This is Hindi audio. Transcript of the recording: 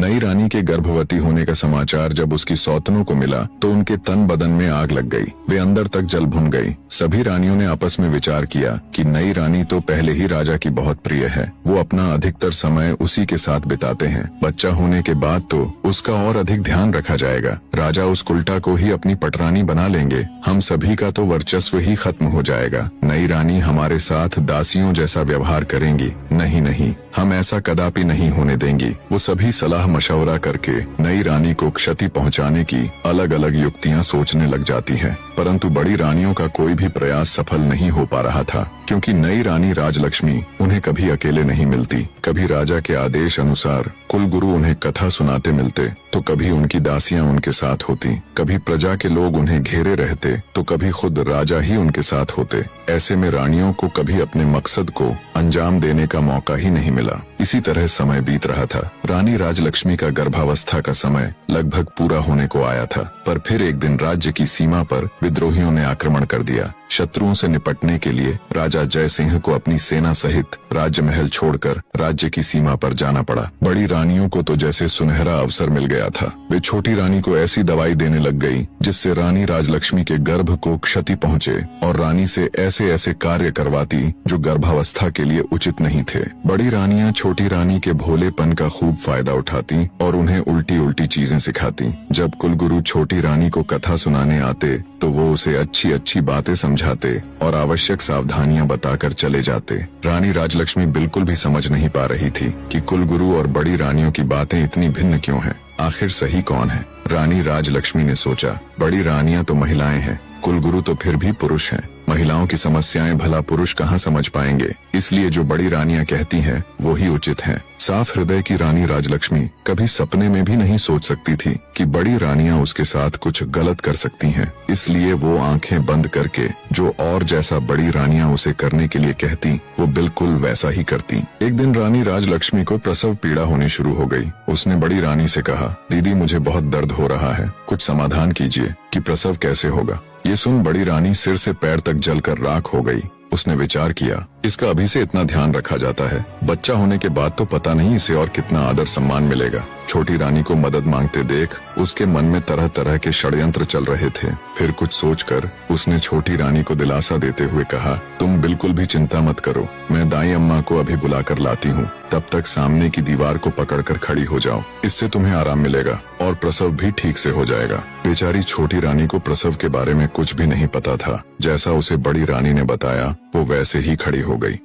नई रानी के गर्भवती होने का समाचार जब उसकी सौतनों को मिला तो उनके तन बदन में आग लग गई। वे अंदर तक जल भुन गई। सभी रानियों ने आपस में विचार किया कि नई रानी तो पहले ही राजा की बहुत प्रिय है, वो अपना अधिकतर समय उसी के साथ बिताते हैं। बच्चा होने के बाद तो उसका और अधिक ध्यान रखा जाएगा। राजा उस कुल्टा को ही अपनी पटरानी बना लेंगे। हम सभी का तो वर्चस्व ही खत्म हो जाएगा। नई रानी हमारे साथ दासियों जैसा व्यवहार करेंगी। नहीं नहीं, हम ऐसा कदापि नहीं होने देंगी। वो सभी सलाह मशवरा करके नई रानी को क्षति पहुंचाने की अलग अलग युक्तियां सोचने लग जाती हैं। परंतु बड़ी रानियों का कोई भी प्रयास सफल नहीं हो पा रहा था, क्योंकि नई रानी राजलक्ष्मी उन्हें कभी अकेले नहीं मिलती। कभी राजा के आदेश अनुसार कुलगुरु उन्हें कथा सुनाते मिलते तो कभी उनकी दासियां उनके साथ होती। कभी प्रजा के लोग उन्हें घेरे रहते तो कभी खुद राजा ही उनके साथ होते। ऐसे में रानियों को कभी अपने मकसद को अंजाम देने का मौका ही नहीं मिला। इसी तरह समय बीत रहा था। रानी राजलक्ष्मी का गर्भावस्था का समय लगभग पूरा होने को आया था, पर फिर एक दिन राज्य की सीमा पर विद्रोहियों ने आक्रमण कर दिया। शत्रुओं से निपटने के लिए राजा जय सिंह को अपनी सेना सहित राज्य महल छोड़कर राज्य की सीमा पर जाना पड़ा। बड़ी रानियों को तो जैसे सुनहरा अवसर मिल गया था। वे छोटी रानी को ऐसी दवाई देने लग गई जिससे रानी राजलक्ष्मी के गर्भ को क्षति पहुंचे और रानी से ऐसे ऐसे कार्य करवाती जो गर्भावस्था के लिए उचित नहीं थे। बड़ी रानियां छोटी रानी के भोलेपन का खूब फायदा उठाती और उन्हें उल्टी उल्टी चीजें सिखाती। जब कुलगुरु छोटी रानी को कथा सुनाने आते तो वो उसे अच्छी अच्छी बातें समझाते और आवश्यक सावधानियां बताकर चले जाते। रानी राजलक्ष्मी बिल्कुल भी समझ नहीं पा रही थी कि कुलगुरु और बड़ी रानियों की बातें इतनी भिन्न क्यों हैं। आखिर सही कौन है? रानी राजलक्ष्मी ने सोचा, बड़ी रानियां तो महिलाएं हैं, कुलगुरु तो फिर भी पुरुष हैं। महिलाओं की समस्याएं भला पुरुष कहाँ समझ पाएंगे, इसलिए जो बड़ी रानियां कहती हैं वो ही उचित है। साफ हृदय की रानी राजलक्ष्मी कभी सपने में भी नहीं सोच सकती थी कि बड़ी रानियां उसके साथ कुछ गलत कर सकती हैं। इसलिए वो आंखें बंद करके जो और जैसा बड़ी रानियां उसे करने के लिए कहती वो बिल्कुल वैसा ही करती। एक दिन रानी राजलक्ष्मी को प्रसव पीड़ा होनी शुरू हो गई। उसने बड़ी रानी से कहा, दीदी मुझे बहुत दर्द हो रहा है, कुछ समाधान कीजिए कि प्रसव कैसे होगा। ये सुन बड़ी रानी सिर से पैर तक जलकर राख हो गई। उसने विचार किया, इसका अभी से इतना ध्यान रखा जाता है, बच्चा होने के बाद तो पता नहीं इसे और कितना आदर सम्मान मिलेगा। छोटी रानी को मदद मांगते देख उसके मन में तरह तरह के षड्यंत्र चल रहे थे। फिर कुछ सोचकर उसने छोटी रानी को दिलासा देते हुए कहा, तुम बिल्कुल भी चिंता मत करो, मैं दाई अम्मा को अभी बुलाकर लाती हूँ। तब तक सामने की दीवार को पकड़कर खड़ी हो जाओ, इससे तुम्हें आराम मिलेगा और प्रसव भी ठीक से हो जाएगा। बेचारी छोटी रानी को प्रसव के बारे में कुछ भी नहीं पता था। जैसा उसे बड़ी रानी ने बताया वो वैसे ही खड़ी हो गई।